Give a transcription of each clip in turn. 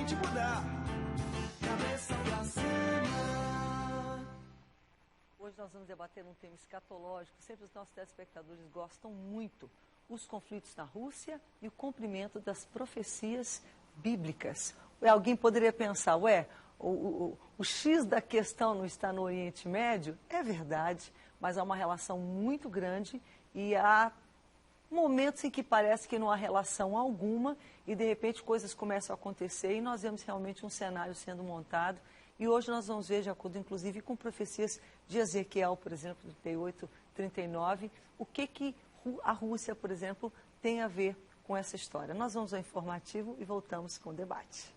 gente mudar. Cabeça pra cima. Hoje nós vamos debater um tema escatológico. Sempre os nossos telespectadores gostam muito. Os conflitos na Rússia e o cumprimento das profecias bíblicas. Alguém poderia pensar, o X da questão não está no Oriente Médio? É verdade, mas há uma relação muito grande e há momentos em que parece que não há relação alguma e, de repente, coisas começam a acontecer e nós vemos realmente um cenário sendo montado. E hoje nós vamos ver, de acordo, inclusive, com profecias de Ezequiel, por exemplo, do T8, 39, o que a Rússia, por exemplo, tem a ver com essa história. Nós vamos ao informativo e voltamos com o debate.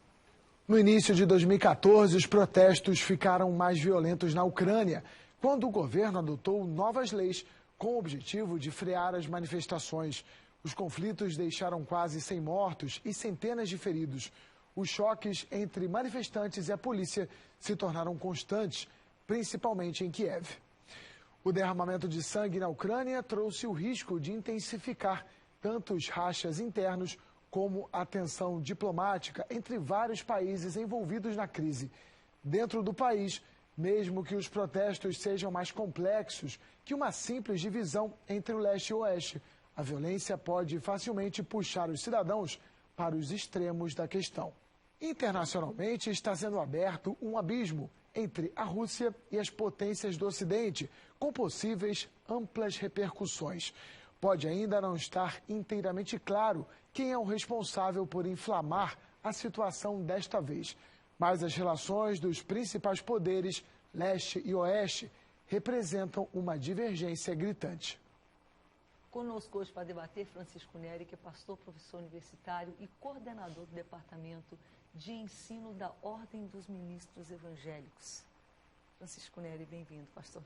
No início de 2014, os protestos ficaram mais violentos na Ucrânia, quando o governo adotou novas leis com o objetivo de frear as manifestações. Os conflitos deixaram quase 100 mortos e centenas de feridos. Os choques entre manifestantes e a polícia se tornaram constantes, principalmente em Kiev. O derramamento de sangue na Ucrânia trouxe o risco de intensificar tanto os rachas internos como a tensão diplomática entre vários países envolvidos na crise. Dentro do país, mesmo que os protestos sejam mais complexos que uma simples divisão entre o leste e o oeste, a violência pode facilmente puxar os cidadãos para os extremos da questão. Internacionalmente, está sendo aberto um abismo entre a Rússia e as potências do Ocidente, com possíveis amplas repercussões. Pode ainda não estar inteiramente claro quem é o responsável por inflamar a situação desta vez, mas as relações dos principais poderes, leste e oeste, representam uma divergência gritante. Conosco hoje para debater Francisco Neri, que é pastor, professor universitário e coordenador do Departamento de Ensino da Ordem dos Ministros Evangélicos. Francisco Neri, bem-vindo, pastor.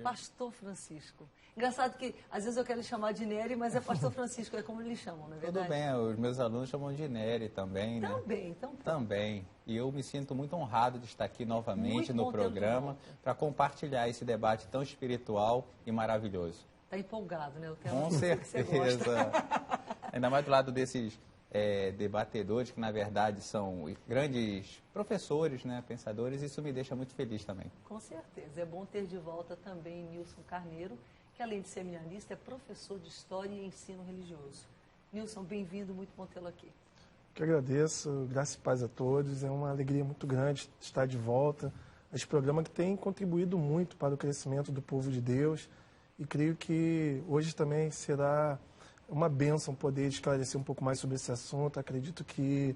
Pastor Francisco. Engraçado que, às vezes, eu quero chamar de Neri, mas é pastor Francisco, é como eles chamam, não é verdade? Tudo bem, os meus alunos chamam de Neri também, né? Também, então. Também. E eu me sinto muito honrado de estar aqui novamente no programa para compartilhar esse debate tão espiritual e maravilhoso. Está empolgado, né? O tema Com que certeza. você gosta. Ainda mais do lado desses debatedores, que na verdade são grandes professores, né, pensadores, isso me deixa muito feliz também. Com certeza. É bom ter de volta também Nilson Carneiro, que além de seminarista, é professor de História e Ensino Religioso. Nilson, bem-vindo, muito bom tê-lo aqui. Eu agradeço, graças e paz a todos, é uma alegria muito grande estar de volta a este programa que tem contribuído muito para o crescimento do povo de Deus e creio que hoje também será uma bênção poder esclarecer um pouco mais sobre esse assunto. Acredito que,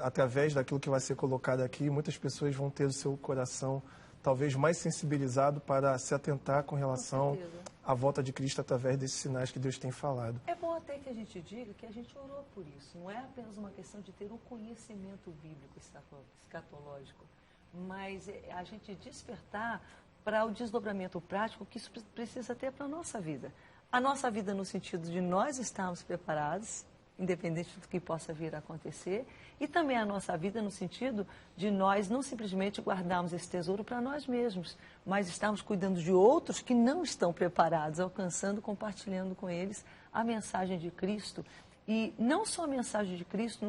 através daquilo que vai ser colocado aqui, muitas pessoas vão ter o seu coração talvez mais sensibilizado para se atentar com relação à volta de Cristo através desses sinais que Deus tem falado. É bom até que a gente diga que a gente orou por isso. Não é apenas uma questão de ter o conhecimento bíblico escatológico, mas a gente despertar para o desdobramento prático que isso precisa ter para a nossa vida. A nossa vida no sentido de nós estarmos preparados, independente do que possa vir a acontecer, e também a nossa vida no sentido de nós não simplesmente guardarmos esse tesouro para nós mesmos, mas estarmos cuidando de outros que não estão preparados, alcançando, compartilhando com eles a mensagem de Cristo. E não só a mensagem de Cristo,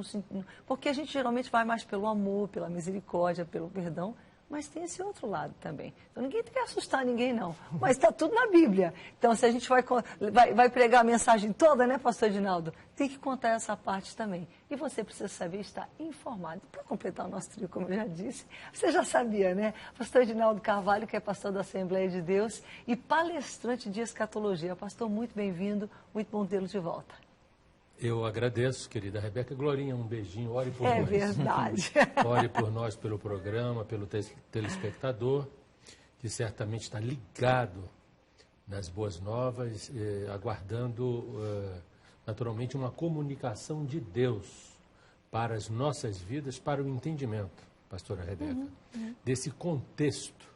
porque a gente geralmente vai mais pelo amor, pela misericórdia, pelo perdão, mas tem esse outro lado também. Então, ninguém tem que assustar ninguém, não. Mas está tudo na Bíblia. Então, se a gente vai pregar a mensagem toda, né, pastor Edinaldo? Tem que contar essa parte também. E você precisa saber estar informado. Para completar o nosso trio, como eu já disse, você já sabia, né? Pastor Edinaldo Carvalho, que é pastor da Assembleia de Deus e palestrante de escatologia. Pastor, muito bem-vindo. Muito bom tê-lo de volta. Eu agradeço, querida Rebeca. Glorinha, um beijinho, ore por nós. É verdade. Ore por nós, pelo programa, pelo telespectador, que certamente está ligado nas boas novas, aguardando, naturalmente, uma comunicação de Deus para as nossas vidas, para o entendimento, pastora Rebeca, desse contexto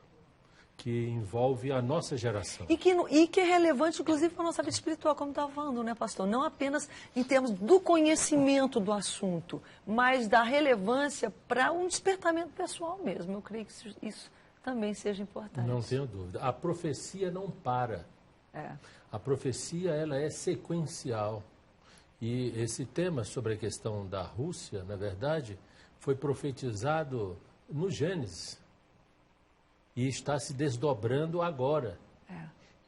que envolve a nossa geração. E que é relevante, inclusive, para a nossa vida espiritual, como estava falando, né, pastor? Não apenas em termos do conhecimento do assunto, mas da relevância para um despertamento pessoal mesmo. Eu creio que isso também seja importante. Não tenho dúvida. A profecia não para. A profecia, ela é sequencial. E esse tema sobre a questão da Rússia, na verdade, foi profetizado no Gênesis e está se desdobrando agora.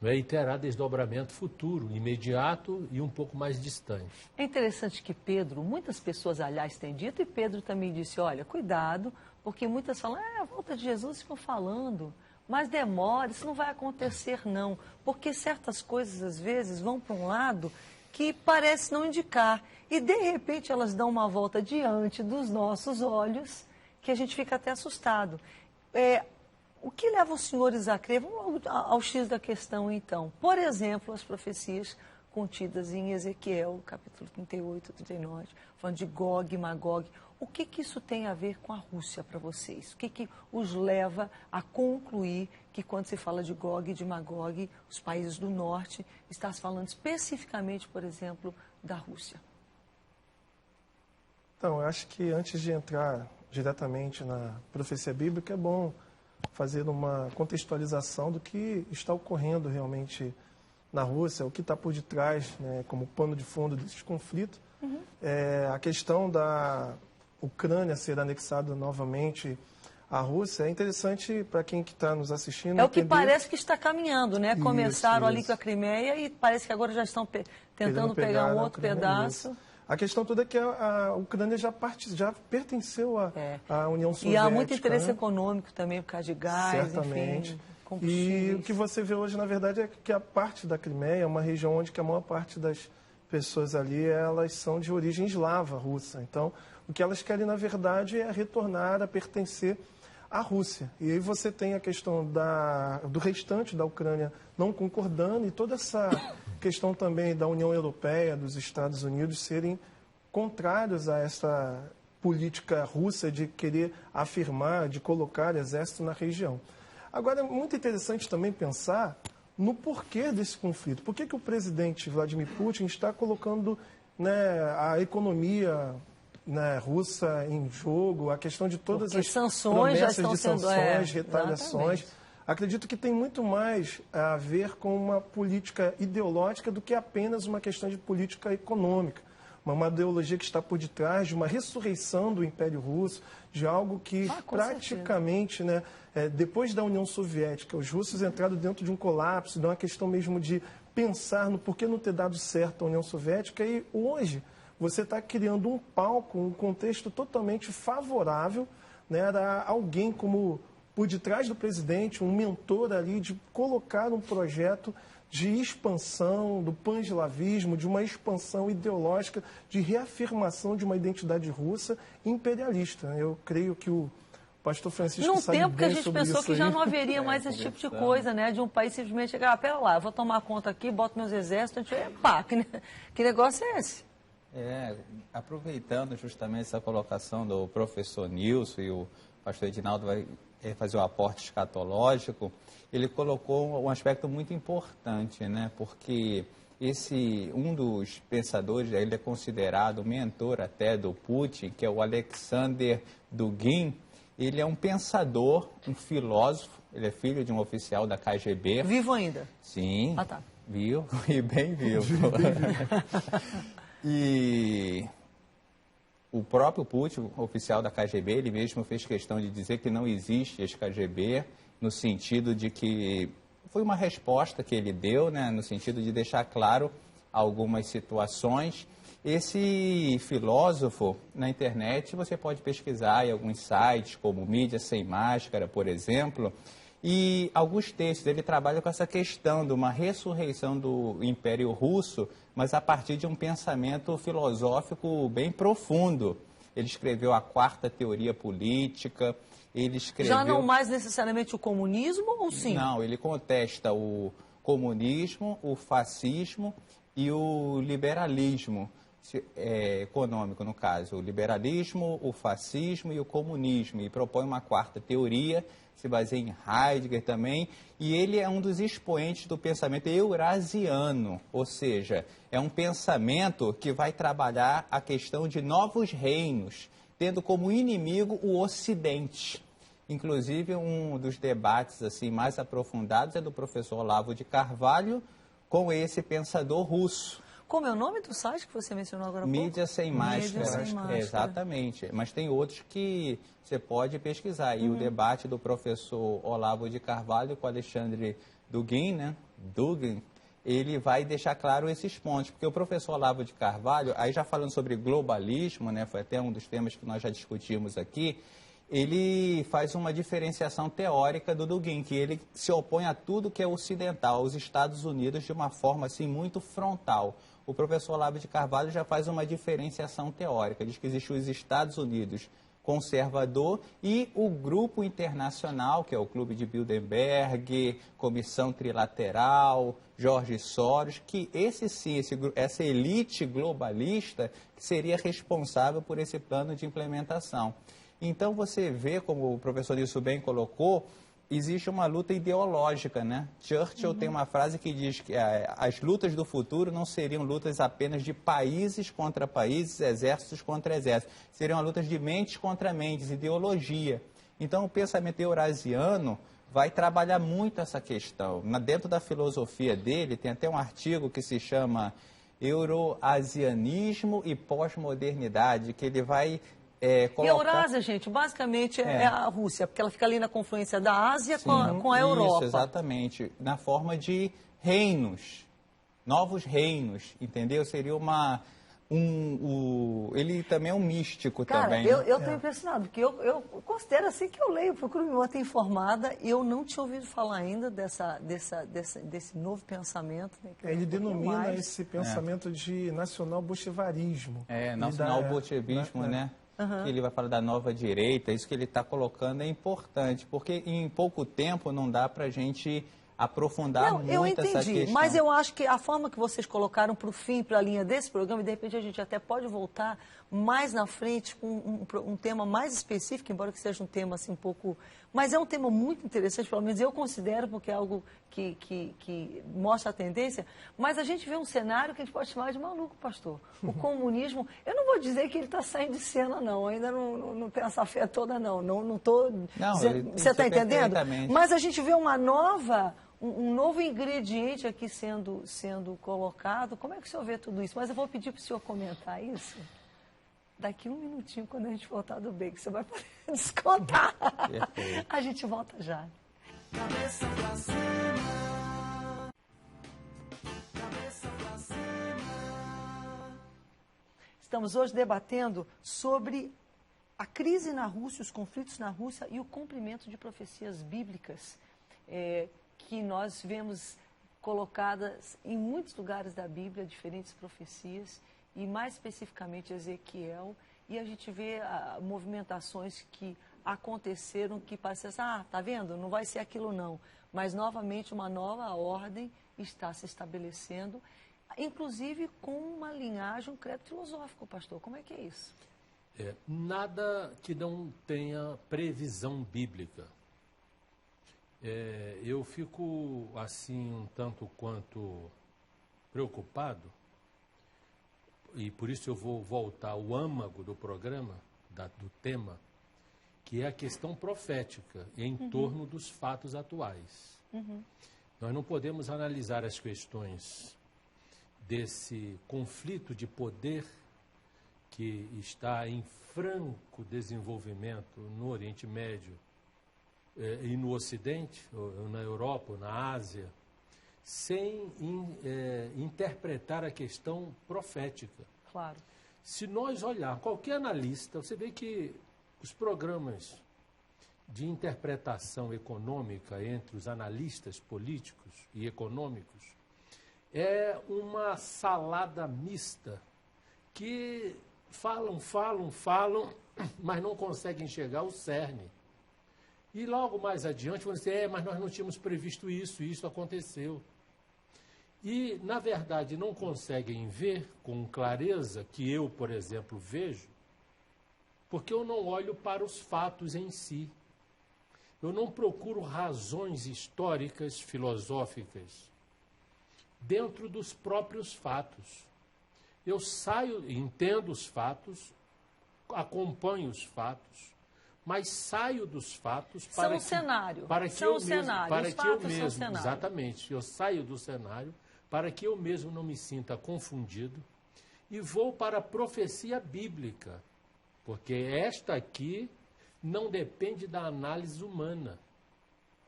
E terá desdobramento futuro, imediato e um pouco mais distante. É interessante que Pedro, muitas pessoas, aliás, têm dito, e Pedro também disse, olha, cuidado, porque muitas falam, a volta de Jesus ficam falando, mas demora, isso não vai acontecer não, porque certas coisas, às vezes, vão para um lado que parece não indicar, e de repente elas dão uma volta diante dos nossos olhos, que a gente fica até assustado. O que leva os senhores a crer? Vamos ao X da questão, então. Por exemplo, as profecias contidas em Ezequiel, capítulo 38, 39, falando de Gog e Magog. O que isso tem a ver com a Rússia para vocês? O que os leva a concluir que quando se fala de Gog e de Magog, os países do norte, está se falando especificamente, por exemplo, da Rússia? Então, eu acho que antes de entrar diretamente na profecia bíblica, é bom fazer uma contextualização do que está ocorrendo realmente na Rússia, o que está por detrás, né, como pano de fundo desse conflito. A questão da Ucrânia ser anexada novamente à Rússia é interessante para quem que está nos assistindo. É o que parece que está caminhando, né? Começaram ali isso. com a Crimeia e parece que agora já estão tentando pegar um outro pedaço. Isso. A questão toda é que a Ucrânia já pertenceu à União Soviética. E há muito interesse né? econômico também por causa de gás, certamente. Enfim, combustíveis. E o que você vê hoje, na verdade, é que a parte da Crimeia é uma região onde que a maior parte das pessoas ali, elas são de origem eslava, russa. Então, o que elas querem, na verdade, é retornar a pertencer à Rússia. E aí você tem a questão do restante da Ucrânia não concordando e toda essa questão também da União Europeia, dos Estados Unidos, serem contrários a essa política russa de querer afirmar, de colocar exército na região. Agora, é muito interessante também pensar no porquê desse conflito. Por que o presidente Vladimir Putin está colocando, né, a economia, né, russa em jogo, a questão de todas porque as sanções já estão de sanções, retaliações. Exatamente. Acredito que tem muito mais a ver com uma política ideológica do que apenas uma questão de política econômica. Uma ideologia que está por detrás de uma ressurreição do Império Russo, de algo que praticamente, né, depois da União Soviética, os russos entraram dentro de um colapso, de uma questão mesmo de pensar no porquê não ter dado certo a União Soviética, e hoje você está criando um palco, um contexto totalmente favorável, né, a alguém como por detrás do presidente, um mentor ali de colocar um projeto de expansão do panslavismo, de uma expansão ideológica, de reafirmação de uma identidade russa imperialista. Eu creio que o pastor Francisco num sabe tempo que a bem gente sobre pensou isso que já aí. não haveria mais esse tipo de coisa, né? De um país simplesmente chegar, pera lá, eu vou tomar conta aqui, boto meus exércitos, pá, que negócio é esse? Aproveitando justamente essa colocação do professor Nilson, e o pastor Edinaldo vai fazer o aporte escatológico, ele colocou um aspecto muito importante, né? Porque um dos pensadores, ele é considerado mentor até do Putin, que é o Alexander Dugin. Ele é um pensador, um filósofo, ele é filho de um oficial da KGB. Vivo ainda? Sim, Tá. vivo e bem vivo. E o próprio Putin, oficial da KGB, ele mesmo fez questão de dizer que não existe esse KGB, no sentido de que foi uma resposta que ele deu, né, no sentido de deixar claro algumas situações. Esse filósofo, na internet, você pode pesquisar em alguns sites, como Mídia Sem Máscara, por exemplo, e alguns textos, ele trabalha com essa questão de uma ressurreição do Império Russo, mas a partir de um pensamento filosófico bem profundo. Ele escreveu a Quarta Teoria Política, ele escreveu... Já não mais necessariamente o comunismo, ou sim? Não, ele contesta o comunismo, o fascismo e o liberalismo econômico, no caso, o liberalismo, o fascismo e o comunismo, e propõe uma quarta teoria, se baseia em Heidegger também, e ele é um dos expoentes do pensamento eurasiano, ou seja, é um pensamento que vai trabalhar a questão de novos reinos, tendo como inimigo o Ocidente. Inclusive, um dos debates assim, mais aprofundados é do professor Olavo de Carvalho com esse pensador russo. Como é o nome do site que você mencionou agora há pouco? Mídia Sem Máscara. Mídia Sem Máscara. Exatamente. Mas tem outros que você pode pesquisar. E o debate do professor Olavo de Carvalho com Alexandre Dugin, né? Dugin, ele vai deixar claro esses pontos. Porque o professor Olavo de Carvalho, aí já falando sobre globalismo, né? Foi até um dos temas que nós já discutimos aqui, ele faz uma diferenciação teórica do Dugin, que ele se opõe a tudo que é ocidental, aos Estados Unidos, de uma forma assim muito frontal. O professor Olavo de Carvalho já faz uma diferenciação teórica, diz que existe os Estados Unidos conservador e o grupo internacional, que é o Clube de Bilderberg, Comissão Trilateral, Jorge Soros, que esse sim, essa elite globalista seria responsável por esse plano de implementação. Então, você vê, como o professor Nilson bem colocou, existe uma luta ideológica, né? Churchill tem uma frase que diz que as lutas do futuro não seriam lutas apenas de países contra países, exércitos contra exércitos. Seriam lutas de mentes contra mentes, ideologia. Então, o pensamento eurasiano vai trabalhar muito essa questão. Dentro da filosofia dele, tem até um artigo que se chama Euroasianismo e Pós-Modernidade, que ele vai... E a Eurásia, gente, basicamente é a Rússia, porque ela fica ali na confluência da Ásia com a Europa. Isso, exatamente. Na forma de reinos, novos reinos, entendeu? Seria ele também é um místico. Cara, também. eu estou impressionado, porque eu considero assim que eu leio, procuro me manter informada, e eu não tinha ouvido falar ainda desse novo pensamento. Né, ele denomina esse pensamento de nacional-bolchevarismo. Nacional-bolchevismo, né? Que ele vai falar da nova direita, isso que ele está colocando é importante, porque em pouco tempo não dá para a gente aprofundar muito essa questão. Mas eu acho que a forma que vocês colocaram para o fim, para a linha desse programa, e de repente a gente até pode voltar mais na frente com um tema mais específico, embora que seja um tema assim um pouco... Mas é um tema muito interessante, pelo menos eu considero, porque é algo que mostra a tendência, mas a gente vê um cenário que a gente pode chamar de maluco, pastor. O comunismo, eu não vou dizer que ele está saindo de cena, não, ainda não tem essa fé toda, não estou... Você está entendendo? Mas a gente vê uma nova... Um novo ingrediente aqui sendo colocado. Como é que o senhor vê tudo isso? Mas eu vou pedir para o senhor comentar isso daqui um minutinho, quando a gente voltar do break. Você vai poder descontar. A gente volta já. Cabeça pra cima. Cabeça pra cima. Estamos hoje debatendo sobre a crise na Rússia, os conflitos na Rússia e o cumprimento de profecias bíblicas que nós vemos colocadas em muitos lugares da Bíblia, diferentes profecias, e mais especificamente Ezequiel, e a gente vê movimentações que aconteceram que parece assim, tá vendo? Não vai ser aquilo não. Mas, novamente, uma nova ordem está se estabelecendo, inclusive com uma linhagem, um credo filosófico, pastor. Como é que é isso? Nada que não tenha previsão bíblica. Eu fico, assim, um tanto quanto preocupado, e por isso eu vou voltar ao âmago do programa, do tema, que é a questão profética em torno dos fatos atuais. Nós não podemos analisar as questões desse conflito de poder que está em franco desenvolvimento no Oriente Médio, e no Ocidente, ou na Europa, ou na Ásia, sem interpretar a questão profética. Claro. Se nós olharmos, qualquer analista, você vê que os programas de interpretação econômica entre os analistas políticos e econômicos é uma salada mista que falam, mas não conseguem chegar ao cerne. E logo mais adiante vão dizer, mas nós não tínhamos previsto isso, e isso aconteceu. E, na verdade, não conseguem ver com clareza, que eu, por exemplo, vejo, porque eu não olho para os fatos em si. Eu não procuro razões históricas, filosóficas, dentro dos próprios fatos. Eu saio, entendo os fatos, acompanho os fatos, mas saio dos fatos para que eu mesmo, exatamente, eu saio do cenário para que eu mesmo não me sinta confundido, e vou para a profecia bíblica, porque esta aqui não depende da análise humana.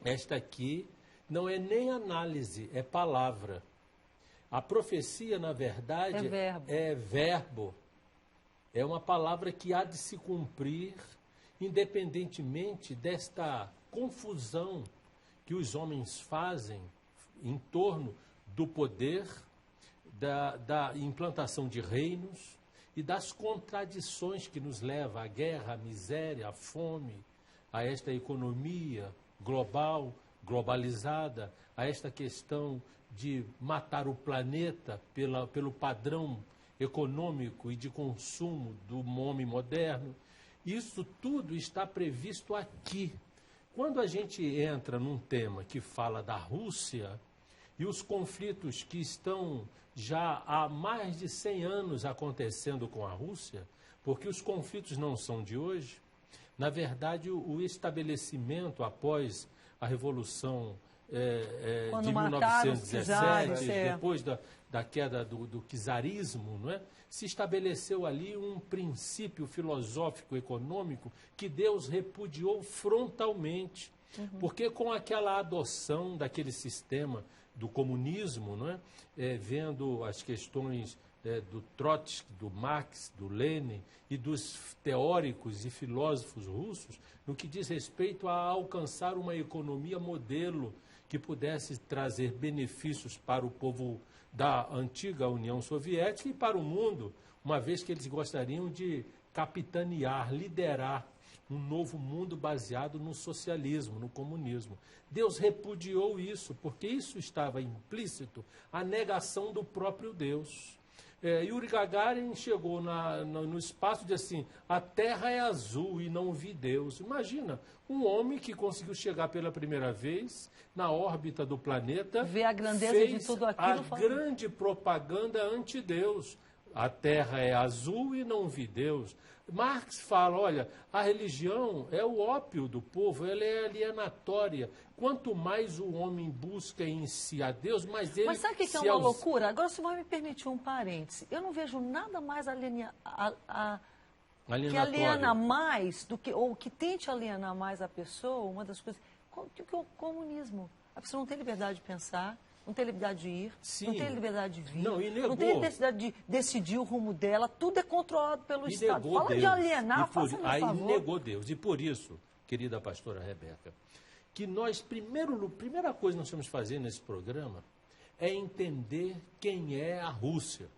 Esta aqui não é nem análise, é palavra. A profecia, na verdade, é verbo. É uma palavra que há de se cumprir, independentemente desta confusão que os homens fazem em torno do poder, da implantação de reinos e das contradições que nos levam à guerra, à miséria, à fome, a esta economia global, globalizada, a esta questão de matar o planeta pelo padrão econômico e de consumo do homem moderno. Isso tudo está previsto aqui. Quando a gente entra num tema que fala da Rússia e os conflitos que estão já há mais de 100 anos acontecendo com a Rússia, porque os conflitos não são de hoje, na verdade o estabelecimento após a Revolução de 1917, depois da queda do czarismo, não é? Se estabeleceu ali um princípio filosófico econômico que Deus repudiou frontalmente, porque com aquela adoção daquele sistema do comunismo, não é? Vendo as questões do Trotsky, do Marx, do Lenin e dos teóricos e filósofos russos, no que diz respeito a alcançar uma economia modelo que pudesse trazer benefícios para o povo da antiga União Soviética e para o mundo, uma vez que eles gostariam de capitanear, liderar um novo mundo baseado no socialismo, no comunismo. Deus repudiou isso, porque isso estava implícito a negação do próprio Deus. Yuri Gagarin chegou no espaço de assim, a Terra é azul e não vi Deus. Imagina, um homem que conseguiu chegar pela primeira vez na órbita do planeta, ver a grandeza fez de tudo aquilo, a grande propaganda anti-Deus. A Terra é azul e não vi Deus. Marx fala, olha, a religião é o ópio do povo, ela é alienatória. Quanto mais o homem busca em si a Deus, mais ele... Mas sabe o que é uma loucura? Agora, se vai me permitir um parêntese, eu não vejo nada mais que aliena mais, ou que tente alienar mais a pessoa, uma das coisas, que o comunismo. A pessoa não tem liberdade de pensar, não tem liberdade de ir, Sim. não tem liberdade de vir, Não, e negou. não tem necessidade de decidir o rumo dela, tudo é controlado pelo Estado. Fala Deus. de alienar, faça-me Aí favor. negou Deus. E por isso, querida pastora Rebeca, que nós, primeira coisa que nós temos que fazer nesse programa é entender quem é a Rússia.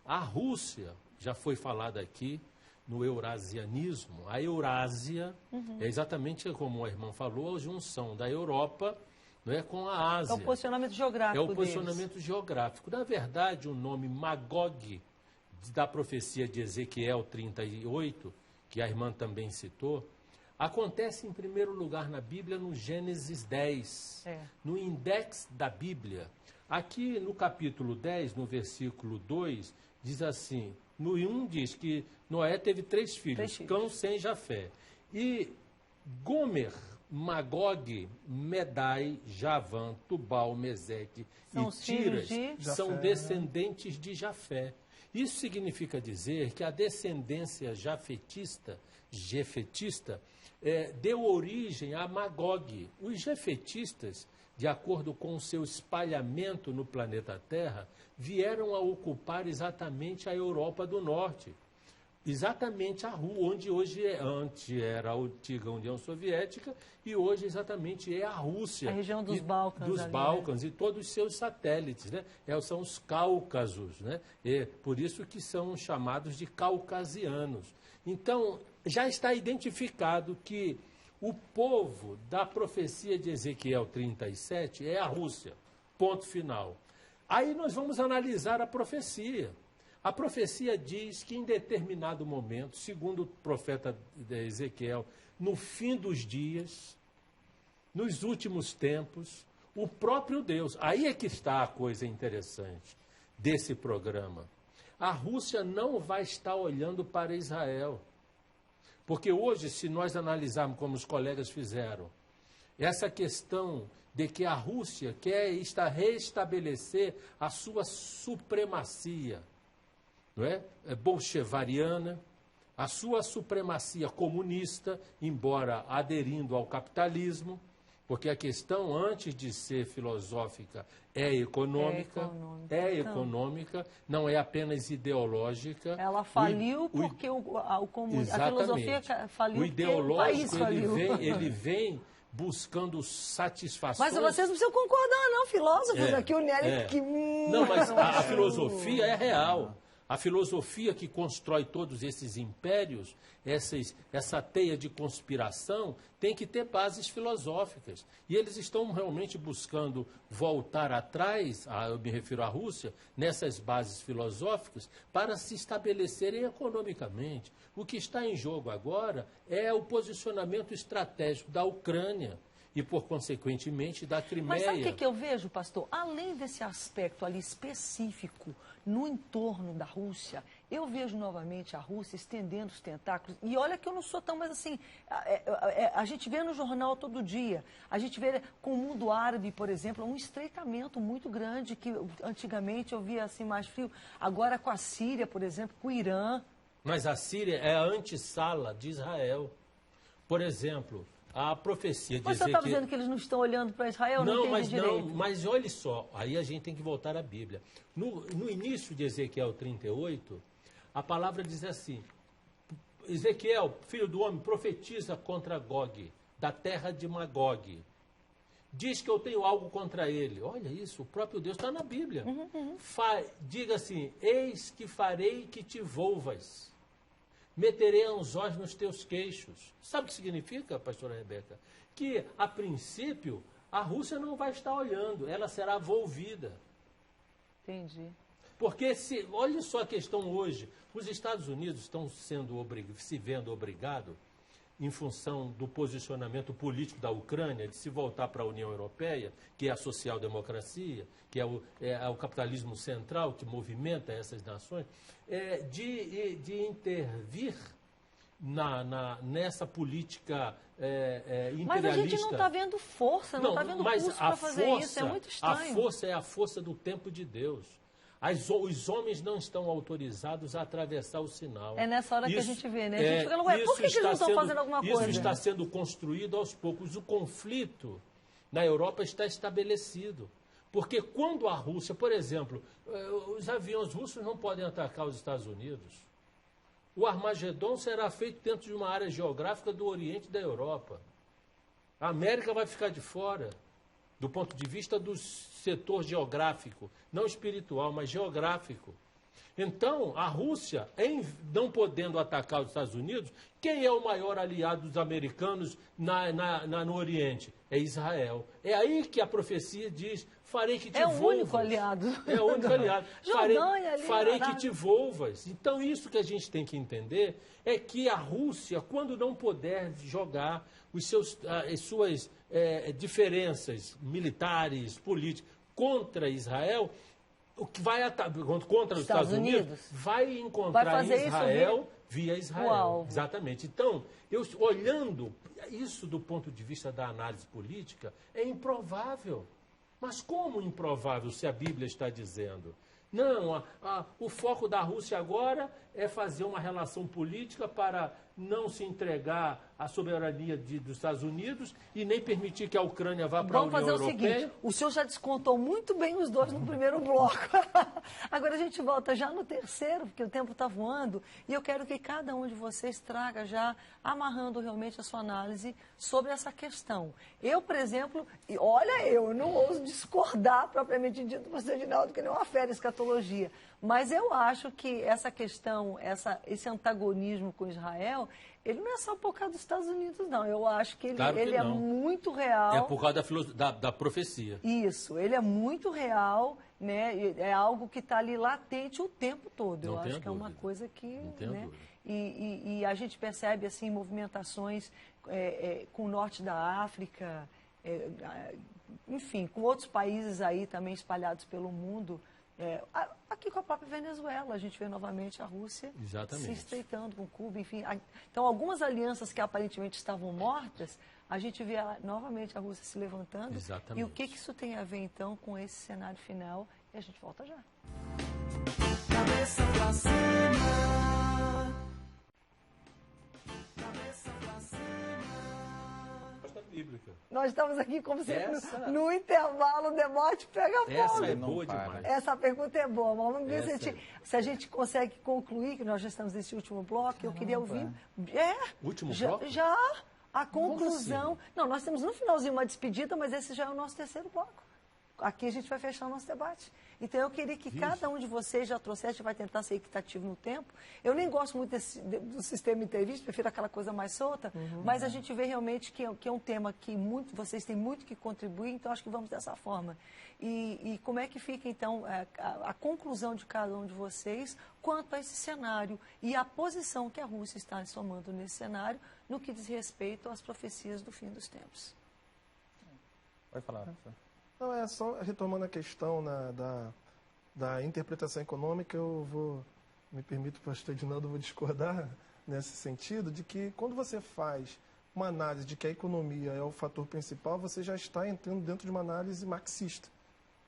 A Rússia, já foi falada aqui no eurasianismo, a Eurásia é exatamente como a irmã falou, a junção da Europa, não é, com a Ásia. É o posicionamento geográfico É o posicionamento deles. geográfico. Na verdade, o nome Magog, da profecia de Ezequiel 38, que a irmã também citou, acontece em primeiro lugar na Bíblia no Gênesis 10, no index da Bíblia. Aqui no capítulo 10, no versículo 2, diz assim, no 1 diz que Noé teve 3 filhos, Cão, Sem, Jafé. E Gomer, Magog, Medai, Javã, Tubal, Meseque e Tiras são descendentes de Jafé. Isso significa dizer que a descendência jefetista deu origem a Magog. Os jefetistas, de acordo com o seu espalhamento no planeta Terra, vieram a ocupar exatamente a Europa do Norte. Exatamente a rua onde antes era a antiga União Soviética e hoje exatamente é a Rússia. A região dos Balcãs. Dos Balcãs, né? E todos os seus satélites, né? São os Cáucasos, né? É por isso que são chamados de caucasianos. Então, já está identificado que o povo da profecia de Ezequiel 37 é a Rússia. Ponto final. Aí nós vamos analisar a profecia. A profecia diz que em determinado momento, segundo o profeta Ezequiel, no fim dos dias, nos últimos tempos, o próprio Deus, aí é que está a coisa interessante desse programa. A Rússia não vai estar olhando para Israel. Porque hoje, se nós analisarmos como os colegas fizeram, essa questão de que a Rússia quer restabelecer a sua supremacia, não é? Bolchevariana, a sua supremacia comunista, embora aderindo ao capitalismo, porque a questão, antes de ser filosófica, é econômica, não é apenas ideológica. Ela faliu porque a filosofia faliu o ideológico, porque o país faliu. ele vem buscando satisfações. Mas vocês não precisam concordar, não, filósofos. Aqui o Nery... Não, mas a filosofia é real. A filosofia que constrói todos esses impérios, essa teia de conspiração, tem que ter bases filosóficas. E eles estão realmente buscando voltar atrás, eu me refiro à Rússia, nessas bases filosóficas, para se estabelecerem economicamente. O que está em jogo agora é o posicionamento estratégico da Ucrânia e, por consequentemente, da Crimeia. Mas sabe o que eu vejo, pastor? Além desse aspecto ali específico no entorno da Rússia, eu vejo novamente a Rússia estendendo os tentáculos. E olha que eu não sou tão, mas assim, a gente vê no jornal todo dia, a gente vê com o mundo árabe, por exemplo, um estreitamento muito grande, que antigamente eu via assim mais frio. Agora com a Síria, por exemplo, com o Irã. Mas a Síria é a antessala de Israel. Por exemplo... A profecia dizer Mas você está dizendo que eles não estão olhando para Israel? Não, mas olhe só, aí a gente tem que voltar à Bíblia. No início de Ezequiel 38, a palavra diz assim, Ezequiel, filho do homem, profetiza contra Gog, da terra de Magog. Diz que eu tenho algo contra ele. Olha isso, o próprio Deus está na Bíblia. Diga assim, eis que farei que te volvas. Meterei anzóis nos teus queixos. Sabe o que significa, pastora Rebeca? Que, a princípio, a Rússia não vai estar olhando, ela será volvida. Entendi. Porque, olha só a questão hoje, os Estados Unidos estão se vendo obrigados, em função do posicionamento político da Ucrânia, de se voltar para a União Europeia, que é a social-democracia, que é o capitalismo central que movimenta essas nações, de intervir nessa política imperialista. Mas a gente não está vendo força, não está vendo curso para fazer isso, é muito estranho. A força é a força do tempo de Deus. Os homens não estão autorizados a atravessar o sinal. É nessa hora que a gente vê, né? A gente fica, por que eles não estão fazendo alguma coisa? Isso está sendo construído aos poucos. O conflito na Europa está estabelecido. Porque quando a Rússia, por exemplo, os aviões russos não podem atacar os Estados Unidos. O Armagedon será feito dentro de uma área geográfica do Oriente e da Europa. A América vai ficar de fora, do ponto de vista do setor geográfico, não espiritual, mas geográfico. Então, a Rússia, não podendo atacar os Estados Unidos, quem é o maior aliado dos americanos no Oriente? É Israel. É aí que a profecia diz, farei que te volvas. É o único aliado. É o único aliado. Farei que te volvas. Então, isso que a gente tem que entender é que a Rússia, quando não puder jogar as suas diferenças militares, políticas, contra Israel, o que vai contra os Estados Unidos vai encontrar Israel via Israel. Exatamente. Então, olhando isso do ponto de vista da análise política, é improvável. Mas como improvável se a Bíblia está dizendo? Não, o foco da Rússia agora é fazer uma relação política para não se entregar à soberania dos Estados Unidos e nem permitir que a Ucrânia vá para a União Europeia. Vamos fazer o seguinte, o senhor já descontou muito bem os dois no primeiro bloco. Agora a gente volta já no terceiro, porque o tempo está voando, e eu quero que cada um de vocês traga já, amarrando realmente a sua análise sobre essa questão. Eu, por exemplo, eu não ouso discordar propriamente dito do pastor Edinaldo, que não afere a escatologia, mas eu acho que essa questão, esse antagonismo com Israel, ele não é só por causa dos Estados Unidos, não. Eu acho que ele é muito real. É por causa da profecia. Isso, ele é muito real, né? É algo que está ali latente o tempo todo. Eu acho que é uma coisa que... Né? E a gente percebe, assim, movimentações com o norte da África, enfim, com outros países aí também espalhados pelo mundo, Aqui com a própria Venezuela, a gente vê novamente a Rússia Exatamente. se estreitando com Cuba, enfim. Então, algumas alianças que aparentemente estavam mortas, a gente vê novamente a Rússia se levantando. Exatamente. E o que isso tem a ver, então, com esse cenário final? E a gente volta já. Cabeça pra cima. Cabeça pra cima. Bíblica. Nós estamos aqui, como sempre, Essa- no intervalo, o debate pega fogo. Essa é Não boa para. demais. Essa pergunta é boa, mas vamos ver Essa se a gente consegue concluir, que nós já estamos nesse último bloco. Eu queria ouvir. Último já, bloco? Já a conclusão. Não, nós temos no finalzinho uma despedida, mas esse já é o nosso terceiro bloco. Aqui a gente vai fechar o nosso debate. Então eu queria que cada um de vocês já trouxesse, a gente vai tentar ser equitativo no tempo. Eu nem gosto muito do sistema entrevista, prefiro aquela coisa mais solta, mas a gente vê realmente que é um tema que vocês têm muito que contribuir, então acho que vamos dessa forma. E como é que fica, então, a conclusão de cada um de vocês quanto a esse cenário e a posição que a Rússia está somando nesse cenário no que diz respeito às profecias do fim dos tempos? Pode falar, professor. Não, é só retomando a questão da interpretação econômica, me permito, pastor Edinaldo, vou discordar nesse sentido, de que quando você faz uma análise de que a economia é o fator principal, você já está entrando dentro de uma análise marxista.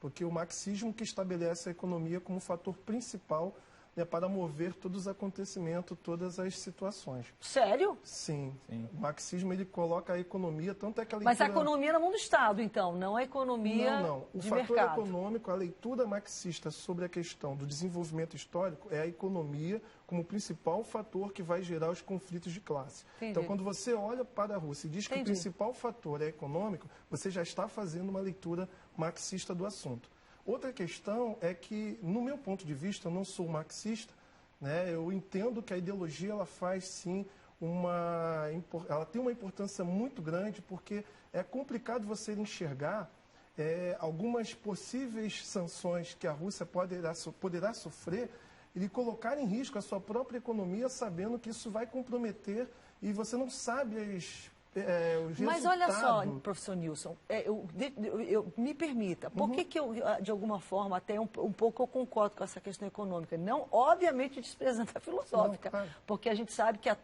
Porque o marxismo que estabelece a economia como fator principal, né, para mover todos os acontecimentos, todas as situações. Sério? Sim. O marxismo ele coloca a economia, tanto é que a Mas a leitura... economia na mão do Estado, então, não a economia Não. O de fator mercado. econômico, a leitura marxista sobre a questão do desenvolvimento histórico é a economia como o principal fator que vai gerar os conflitos de classe. Entendi. Então, quando você olha para a Rússia e diz que o Entendi. principal fator é econômico, você já está fazendo uma leitura marxista do assunto. Outra questão é que, no meu ponto de vista, eu não sou marxista, né? Eu entendo que a ideologia ela faz sim ela tem uma importância muito grande, porque é complicado você enxergar algumas possíveis sanções que a Rússia poderá sofrer e colocar em risco a sua própria economia, sabendo que isso vai comprometer e você não sabe os Mas olha só, resultados. professor Nilson, me permita, por que eu, de alguma forma, até um pouco eu concordo com essa questão econômica? Não, obviamente, desprezando a filosófica, Não, claro. porque a gente sabe que há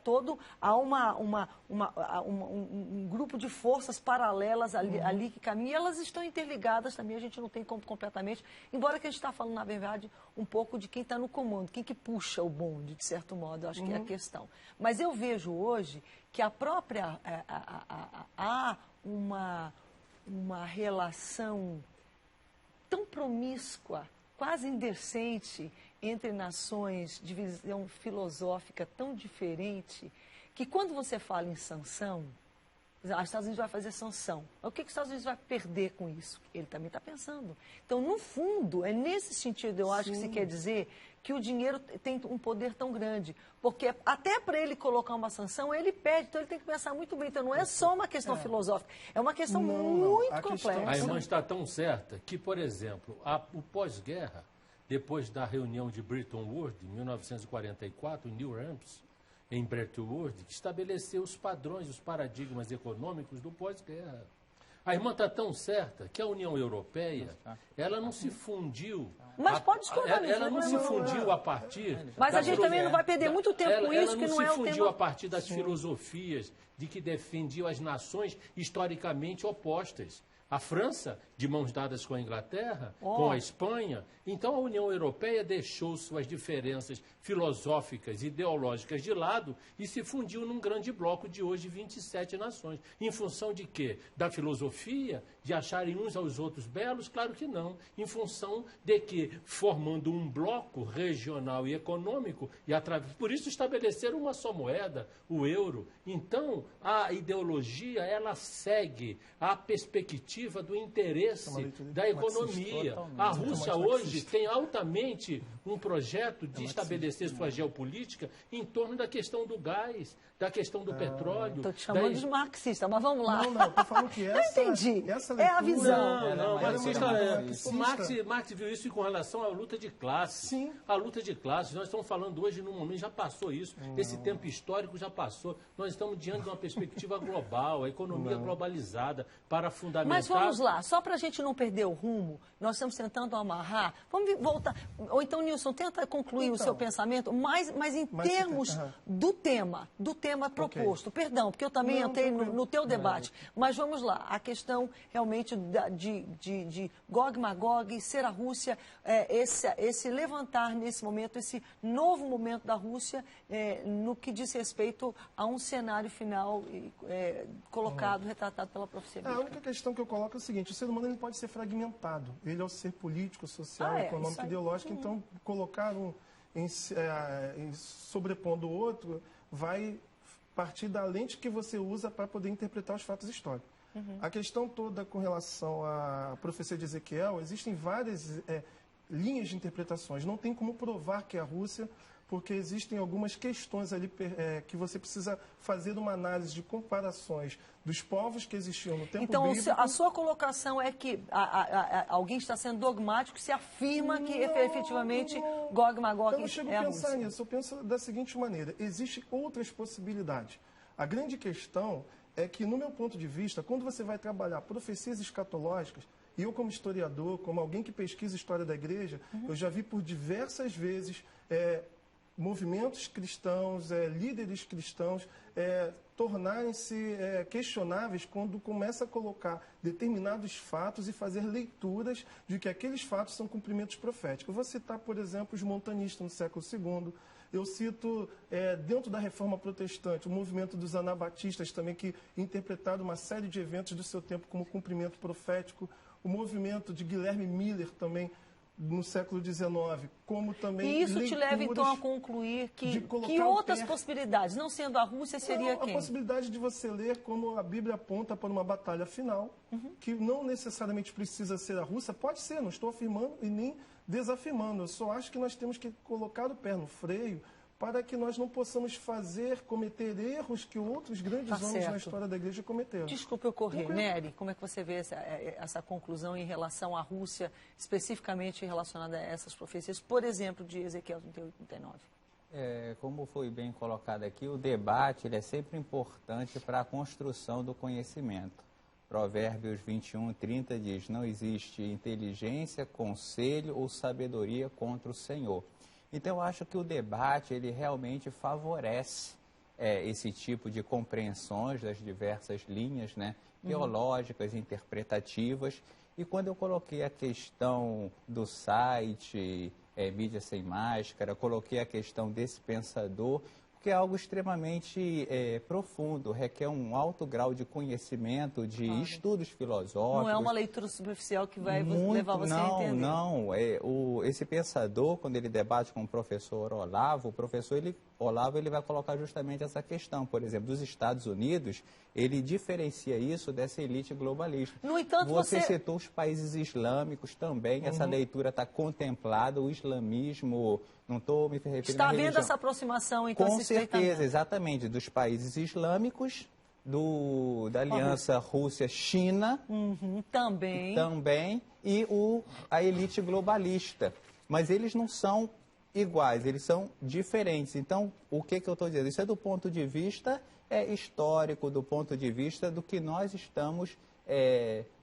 um grupo de forças paralelas ali que caminham, e elas estão interligadas também, a gente não tem como completamente, embora que a gente está falando, na verdade, um pouco de quem está no comando, quem que puxa o bonde, de certo modo, eu acho que é a questão. Mas eu vejo hoje que a própria há uma relação tão promíscua, quase indecente, entre nações de visão filosófica tão diferente, que quando você fala em sanção, os Estados Unidos vai fazer sanção. O que os Estados Unidos vai perder com isso? Ele também está pensando. Então, no fundo, é nesse sentido, eu acho que se quer dizer que o dinheiro tem um poder tão grande. Porque até para ele colocar uma sanção, ele pede. Então, ele tem que pensar muito bem. Então, não é só uma questão filosófica. É uma questão muito A questão- complexa. A irmã está tão certa que, por exemplo, o pós-guerra, depois da reunião de Bretton Woods, em 1944, em New Hampshire, em Bretton Woods, que estabeleceu os padrões, os paradigmas econômicos do pós-guerra. A irmã está tão certa que a União Europeia, ela não se fundiu. Mas pode discordar nisso, Ela não não é se problema. fundiu a partir. Mas a gente também não vai perder muito tempo com isso, que não é Ela o não se fundiu tema. a partir das filosofias de que defendiam as nações historicamente opostas. A França, de mãos dadas com a Inglaterra, com a Espanha. Então, a União Europeia deixou suas diferenças filosóficas e ideológicas de lado e se fundiu num grande bloco de hoje 27 nações. Em função de quê? Da filosofia? De acharem uns aos outros belos? Claro que não. Em função de que, formando um bloco regional e econômico, por isso estabeleceram uma só moeda, o euro. Então, a ideologia, ela segue a perspectiva do interesse da economia. A Rússia hoje tem altamente um projeto de estabelecer sua geopolítica em torno da questão do gás, da questão do petróleo. Estou te chamando de marxista, mas vamos lá. Não, estou falando que Eu entendi. essa É a leitura- visão. Não, marxista, marxista. o Marx viu isso com relação à luta de classes. Sim. A luta de classes, nós estamos falando hoje num momento, já passou isso, esse tempo histórico já passou. Nós estamos diante de uma perspectiva global, a economia globalizada, para fundamentar... Mas vamos lá, só para a gente não perder o rumo, nós estamos tentando amarrar. Vamos voltar. Ou então, Nilson, tenta concluir o seu pensamento, mas em termos do tema proposto. Perdão, porque eu também entrei no teu debate. Mas vamos lá, a questão realmente de Gog e Magog, ser a Rússia, esse levantar nesse momento, esse novo momento da Rússia, no que diz respeito a um cenário final colocado, retratado pela profecia bíblica. A única questão que eu coloco é o seguinte: o ser humano ele pode ser fragmentado. Ele é o ser político, social, econômico, ideológico. Então, colocar sobrepondo o outro vai partir da lente que você usa para poder interpretar os fatos históricos. A questão toda com relação à profecia de Ezequiel, existem várias linhas de interpretações. Não tem como provar que é a Rússia, porque existem algumas questões ali que você precisa fazer uma análise de comparações dos povos que existiam no tempo então, bíblico. a sua colocação é que alguém está sendo dogmático se afirma que efetivamente Gog e Magog é a Rússia. Eu não chego a pensar nisso, eu penso da seguinte maneira: existem outras possibilidades. A grande questão é que, no meu ponto de vista, quando você vai trabalhar profecias escatológicas, e eu como historiador, como alguém que pesquisa a história da igreja, eu já vi por diversas vezes movimentos cristãos, líderes cristãos, tornarem-se questionáveis quando começa a colocar determinados fatos e fazer leituras de que aqueles fatos são cumprimentos proféticos. Eu vou citar, por exemplo, os montanistas no século II. Eu cito, dentro da Reforma Protestante, o movimento dos anabatistas também, que interpretaram uma série de eventos do seu tempo como cumprimento profético. O movimento de Guilherme Miller também, no século XIX, como também E isso te leva, então, a concluir que outras possibilidades, não sendo a Rússia, seria quem? A possibilidade de você ler como a Bíblia aponta para uma batalha final, que não necessariamente precisa ser a Rússia, pode ser, não estou afirmando e nem desafirmando, eu só acho que nós temos que colocar o pé no freio para que nós não possamos cometer erros que outros grandes homens na história da igreja cometeram. Desculpe eu correr. Nery, como é que você vê essa conclusão em relação à Rússia, especificamente relacionada a essas profecias, por exemplo, de Ezequiel 38, 39? Como foi bem colocado aqui, o debate ele é sempre importante para a construção do conhecimento. Provérbios 21, 30 diz: não existe inteligência, conselho ou sabedoria contra o Senhor. Então, eu acho que o debate, ele realmente favorece esse tipo de compreensões das diversas linhas, né, teológicas, interpretativas. E quando eu coloquei a questão do site, Mídia Sem Máscara, coloquei a questão desse pensador, porque é algo extremamente profundo, requer um alto grau de conhecimento, de estudos filosóficos. Não é uma leitura superficial que vai levar você a entender. Não. Esse pensador, quando ele debate com o professor Olavo, Olavo ele vai colocar justamente essa questão. Por exemplo, dos Estados Unidos, ele diferencia isso dessa elite globalista. No entanto, você citou os países islâmicos também, essa leitura está contemplada, o islamismo, não estou me referindo Está à religião. havendo essa aproximação, então, com certeza, exatamente, dos países islâmicos, da aliança Rússia-China, também, e a elite globalista. Mas eles não são iguais, eles são diferentes. Então, o que eu estou dizendo? Isso é do ponto de vista histórico, do ponto de vista do que nós estamos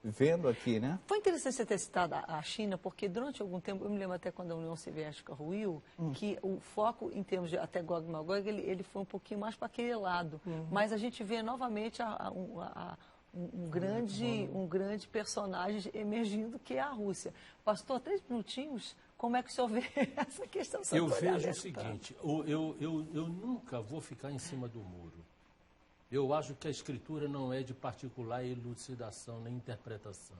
vendo aqui, né? Foi interessante você ter citado a China, porque durante algum tempo, eu me lembro até quando a União Soviética ruiu, que o foco em termos de até Gog e Magog, ele foi um pouquinho mais para aquele lado. Mas a gente vê novamente um grande personagem emergindo, que é a Rússia. Pastor, 3 minutinhos, como é que o senhor vê essa questão? Eu vejo o seguinte, eu nunca vou ficar em cima do muro. Eu acho que a Escritura não é de particular elucidação nem interpretação.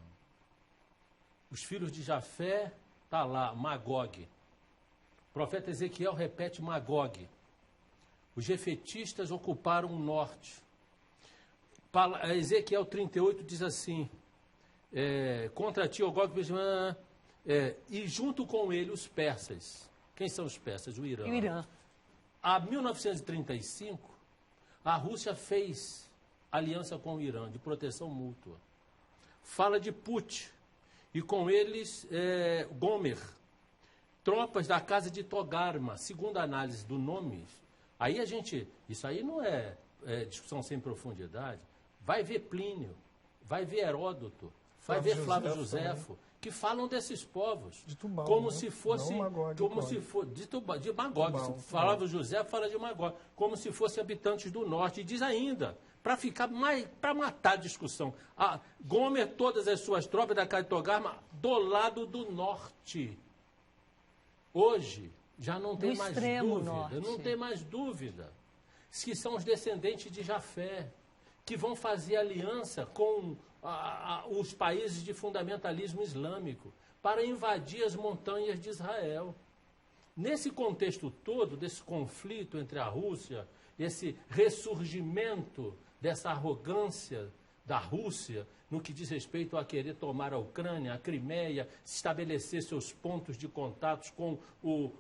Os filhos de Jafé, está lá, Magog. O profeta Ezequiel repete Magog. Os jefetistas ocuparam o norte. Ezequiel 38 diz assim, contra ti, ó Gog, e junto com ele os persas. Quem são os persas? O Irã. O Irã. Há 1935, a Rússia fez aliança com o Irã, de proteção mútua. Fala de Put, e com eles Gomer, tropas da casa de Togarma. Segundo a análise do nome, isso aí não é discussão sem profundidade. Vai ver Plínio, vai ver Heródoto, vai ver Flávio Josefo Josefo, que falam desses povos. De Tubal, como né? se fosse. Não Magog, como Gog. se fosse. De Magog. Tubal. Flávio Josefo fala de Magog. Como se fossem habitantes do norte. E diz ainda, para matar a discussão, Gomer, todas as suas tropas da Caitogarma, do lado do norte. Hoje, já não tem mais extremo dúvida. norte. Não tem mais dúvida. Que são os descendentes de Jafé, que vão fazer aliança com os países de fundamentalismo islâmico para invadir as montanhas de Israel. Nesse contexto todo, desse conflito entre a Rússia, esse ressurgimento dessa arrogância da Rússia no que diz respeito a querer tomar a Ucrânia, a Crimeia, estabelecer seus pontos de contatos com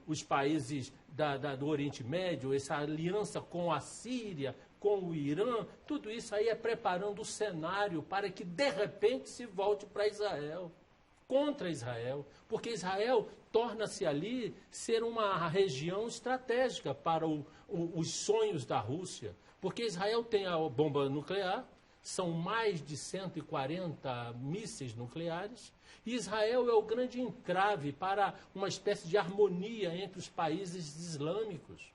os países do Oriente Médio, essa aliança com a Síria, com o Irã, tudo isso aí é preparando o cenário para que, de repente, se volte para Israel, contra Israel, porque Israel torna-se ali ser uma região estratégica para os sonhos da Rússia, porque Israel tem a bomba nuclear, são mais de 140 mísseis nucleares, e Israel é o grande entrave para uma espécie de harmonia entre os países islâmicos.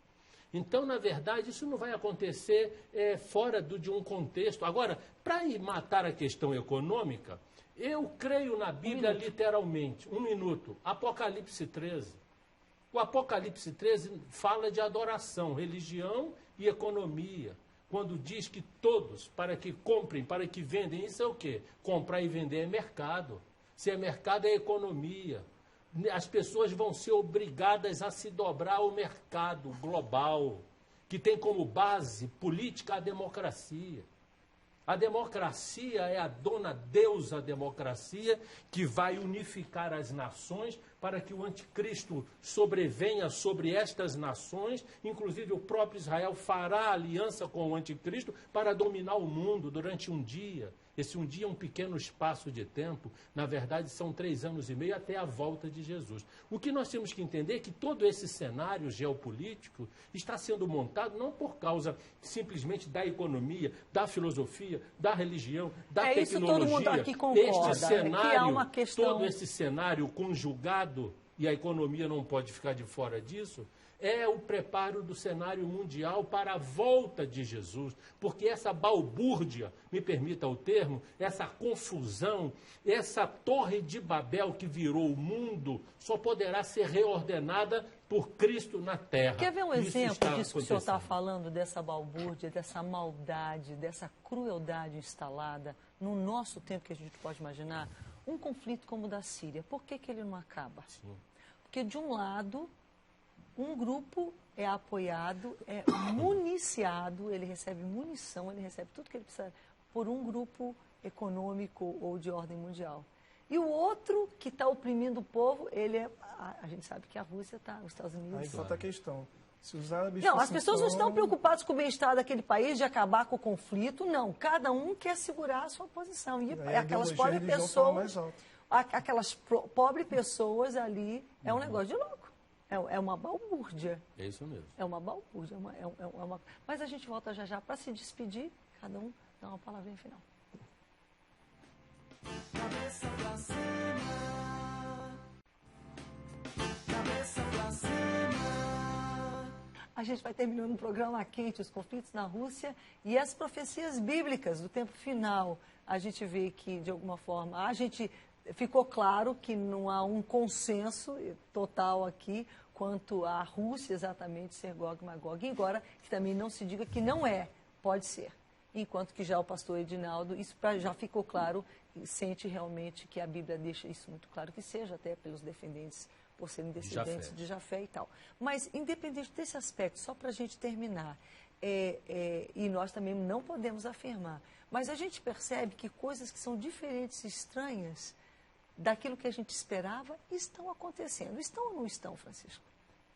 Então, na verdade, isso não vai acontecer fora de um contexto. Agora, para matar a questão econômica, eu creio na Bíblia literalmente. Um minuto. Apocalipse 13. O Apocalipse 13 fala de adoração, religião e economia. Quando diz que todos, para que comprem, para que vendem, isso é o quê? Comprar e vender é mercado. Se é mercado, é economia. As pessoas vão ser obrigadas a se dobrar ao mercado global, que tem como base política a democracia. A democracia é a dona deusa democracia que vai unificar as nações para que o anticristo sobrevenha sobre estas nações. Inclusive o próprio Israel fará aliança com o anticristo para dominar o mundo durante um dia. Esse um dia é um pequeno espaço de tempo, na verdade são 3 anos e meio até a volta de Jesus. O que nós temos que entender é que todo esse cenário geopolítico está sendo montado não por causa simplesmente da economia, da filosofia, da religião, da tecnologia. Isso todo mundo aqui concorda, Este cenário, que há uma questão... todo esse cenário conjugado, e a economia não pode ficar de fora disso, é o preparo do cenário mundial para a volta de Jesus, porque essa balbúrdia, me permita o termo, essa confusão, essa torre de Babel que virou o mundo, só poderá ser reordenada por Cristo na terra. Quer ver um Isso exemplo está disso que o senhor está acontecendo. falando, dessa balbúrdia, dessa maldade, dessa crueldade instalada no nosso tempo que a gente pode imaginar? Um conflito como o da Síria, por que ele não acaba? Sim. Porque, de um lado, um grupo é apoiado, é municiado, ele recebe munição, ele recebe tudo que ele precisa por um grupo econômico ou de ordem mundial. E o outro, que está oprimindo o povo, ele é... A gente sabe que a Rússia está, os Estados Unidos... Aí falta a questão. Se os árabes Não, as fossem pessoas não só- estão preocupadas com o bem-estar daquele país, de acabar com o conflito, não. Cada um quer segurar a sua posição. E Aí a aquelas ideologia e a pobres religião falam mais pessoas, alto. aquelas pobres pessoas ali, é um negócio de louco. É uma balbúrdia. É isso mesmo. É uma balbúrdia. Mas a gente volta já já para se despedir, cada um dá uma palavrinha final. Cabeça pra cima. Cabeça pra cima. A gente vai terminando o programa quente, os conflitos na Rússia e as profecias bíblicas do tempo final. A gente vê que, de alguma forma, ficou claro que não há um consenso total aqui quanto à Rússia exatamente ser Gog e Magog, embora que também não se diga que não é, pode ser. Enquanto que já o pastor Edinaldo, isso já ficou claro, e sente realmente que a Bíblia deixa isso muito claro que seja, até pelos defendentes, por serem descendentes de Jafé e tal. Mas, independente desse aspecto, só para a gente terminar, e nós também não podemos afirmar, mas a gente percebe que coisas que são diferentes e estranhas daquilo que a gente esperava estão acontecendo. Estão ou não estão, Francisco?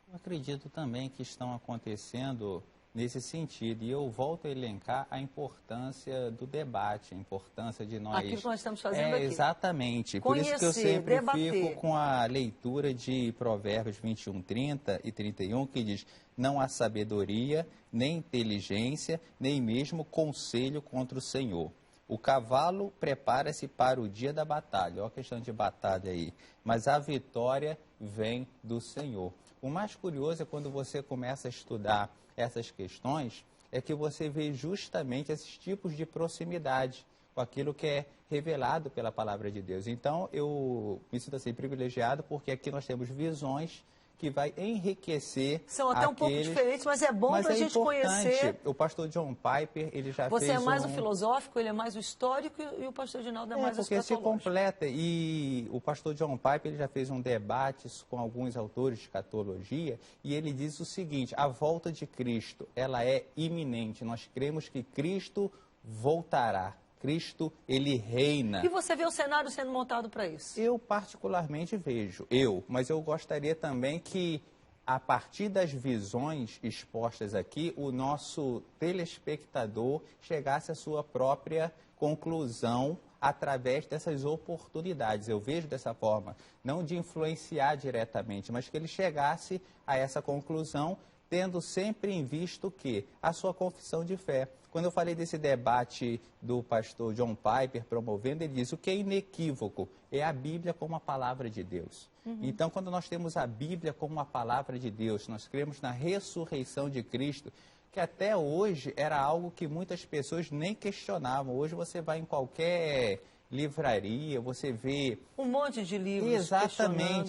Eu acredito também que estão acontecendo nesse sentido. E eu volto a elencar a importância do debate, a importância de nós... Aquilo que nós estamos fazendo aqui. Exatamente. Por isso que eu Conhecer, sempre debater. fico com a leitura de Provérbios 21, 30 e 31, que diz: não há sabedoria, nem inteligência, nem mesmo conselho contra o Senhor. O cavalo prepara-se para o dia da batalha. Olha a questão de batalha aí. Mas a vitória vem do Senhor. O mais curioso é quando você começa a estudar essas questões, é que você vê justamente esses tipos de proximidade com aquilo que é revelado pela palavra de Deus. Então, eu me sinto assim privilegiado, porque aqui nós temos visões que vai enriquecer São até um pouco diferentes, mas é bom para a gente conhecer. O pastor John Piper, ele já Você fez é mais o filosófico, ele é mais o histórico e o pastor Ginaldo é mais o porque se escatológico. completa. E o pastor John Piper, ele já fez um debate com alguns autores de escatologia e ele diz o seguinte: a volta de Cristo, ela é iminente. Nós cremos que Cristo voltará. Cristo, ele reina. E você vê o cenário sendo montado para isso? Eu particularmente vejo, mas eu gostaria também que, a partir das visões expostas aqui, o nosso telespectador chegasse à sua própria conclusão através dessas oportunidades. Eu vejo dessa forma, não de influenciar diretamente, mas que ele chegasse a essa conclusão, tendo sempre em vista o quê? A sua confissão de fé. Quando eu falei desse debate do pastor John Piper promovendo, ele diz: o que é inequívoco é a Bíblia como a palavra de Deus. Então, quando nós temos a Bíblia como a palavra de Deus, nós cremos na ressurreição de Cristo, que até hoje era algo que muitas pessoas nem questionavam. Hoje você vai em qualquer livraria, você vê um monte de livros.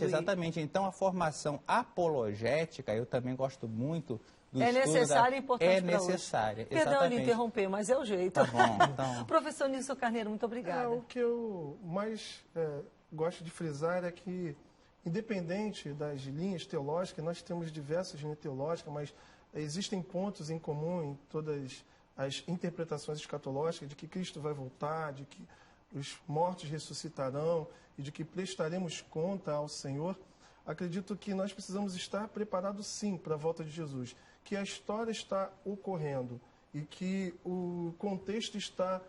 Exatamente. Então, a formação apologética, eu também gosto muito do estudo. É necessária e importante. É necessária. Perdão lhe interromper, mas é o jeito. Tá bom, então. Professor Nilson Carneiro, muito obrigada. O que eu mais gosto de frisar é que, independente das linhas teológicas, nós temos diversas linhas teológicas, mas existem pontos em comum em todas as interpretações escatológicas de que Cristo vai voltar, de que os mortos ressuscitarão e de que prestaremos conta ao Senhor. Acredito que nós precisamos estar preparados, sim, para a volta de Jesus, que a história está ocorrendo e que o contexto está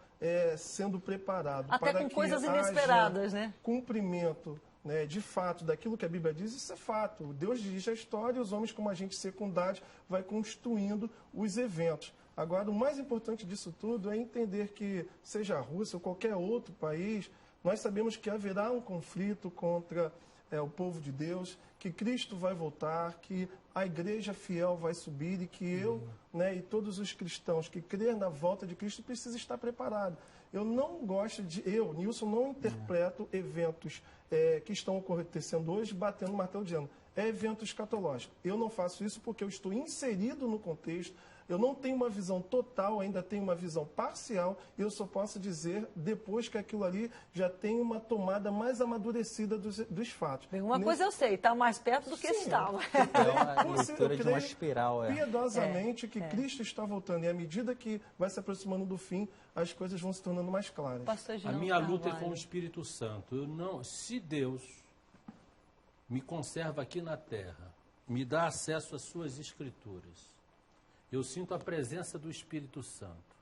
sendo preparado até para com que coisas haja inesperadas, né? Cumprimento, né, de fato, daquilo que a Bíblia diz. Isso é fato. Deus dirige a história e os homens, como agentes secundários, vai construindo os eventos. Agora, o mais importante disso tudo é entender que, seja a Rússia ou qualquer outro país, nós sabemos que haverá um conflito contra o povo de Deus, que Cristo vai voltar, que a igreja fiel vai subir e que eu, né, e todos os cristãos que crêem na volta de Cristo precisam estar preparados. Eu não gosto Nilson, não interpreto eventos que estão acontecendo hoje batendo martelo dizendo é evento escatológico. Eu não faço isso porque eu estou inserido no contexto, eu não tenho uma visão total, ainda tenho uma visão parcial, e eu só posso dizer depois que aquilo ali já tem uma tomada mais amadurecida dos fatos. Bem, uma coisa eu sei, está mais perto do que estava. É uma leitura de uma espiral. Piedosamente que Cristo está voltando, e à medida que vai se aproximando do fim, as coisas vão se tornando mais claras. A minha luta é com o Espírito Santo. Se Deus me conserva aqui na terra, me dá acesso às suas escrituras, eu sinto a presença do Espírito Santo.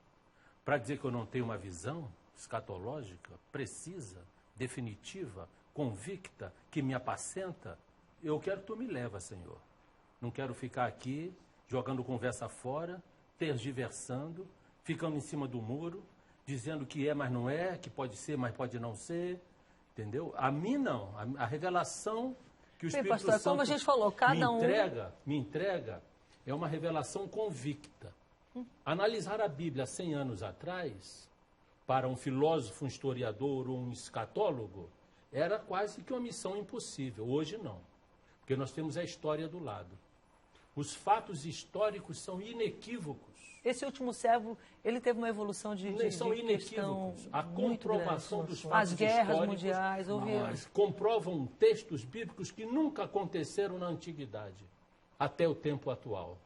Para dizer que eu não tenho uma visão escatológica, precisa, definitiva, convicta, que me apacenta, eu quero que tu me leva, Senhor. Não quero ficar aqui jogando conversa fora, tergiversando, ficando em cima do muro, dizendo que é, mas não é, que pode ser, mas pode não ser. Entendeu? A mim não. A revelação que o Espírito pastor, Santo como a gente falou, cada me entrega é uma revelação convicta. Analisar a Bíblia 100 anos atrás, para um filósofo, um historiador ou um escatólogo, era quase que uma missão impossível. Hoje não, porque nós temos a história do lado. Os fatos históricos são inequívocos. Esse último servo, ele teve uma evolução são inequívocos. A comprovação dos fatos as guerras históricos mundiais, comprovam textos bíblicos que nunca aconteceram na antiguidade, até o tempo atual.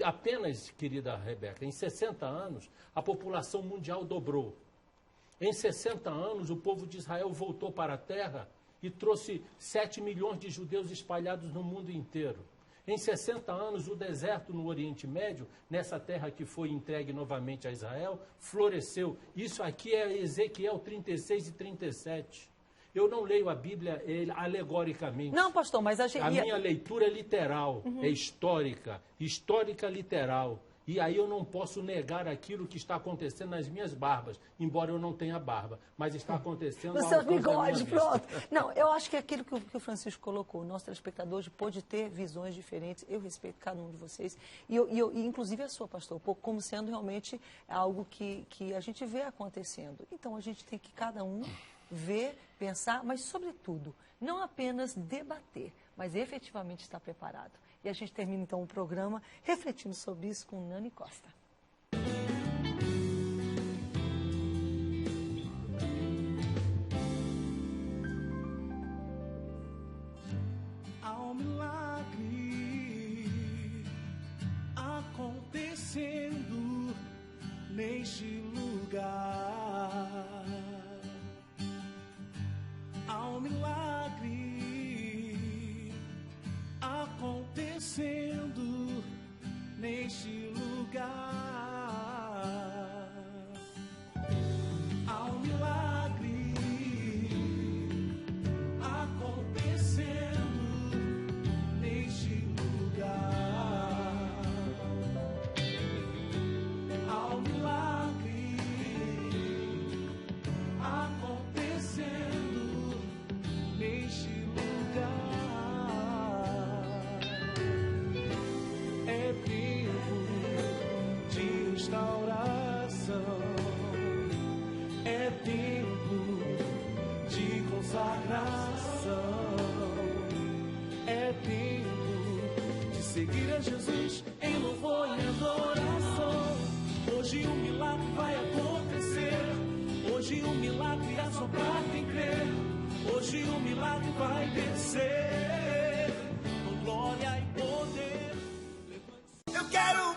Apenas, querida Rebeca, em 60 anos, a população mundial dobrou. Em 60 anos, o povo de Israel voltou para a terra e trouxe 7 milhões de judeus espalhados no mundo inteiro. Em 60 anos, o deserto no Oriente Médio, nessa terra que foi entregue novamente a Israel, floresceu. Isso aqui é Ezequiel 36 e 37. Eu não leio a Bíblia alegoricamente. Não, pastor, mas a minha leitura é literal, é histórica literal. E aí eu não posso negar aquilo que está acontecendo nas minhas barbas, embora eu não tenha barba, mas está acontecendo No ao seu alcance da minha bigode, vista. pronto. Não, eu acho que aquilo que o Francisco colocou, o nosso telespectador hoje pode ter visões diferentes, eu respeito cada um de vocês, e inclusive a sua, pastor, como sendo realmente algo que a gente vê acontecendo. Então a gente tem que cada um ver, pensar, mas sobretudo, não apenas debater, mas efetivamente estar preparado. E a gente termina então o programa refletindo sobre isso com Nani Costa. Há um milagre acontecendo neste lugar. Há um milagre acontecendo neste lugar. Há um milagre acontecendo neste lugar. Há um milagre acontecendo neste lugar. É tempo de restauração, é tempo de consagração, é tempo de seguir a Jesus em louvor e adoração. Hoje um milagre vai acontecer, hoje um milagre é só pra quem crê, hoje um milagre vai descer, com glória e poder. Eu quero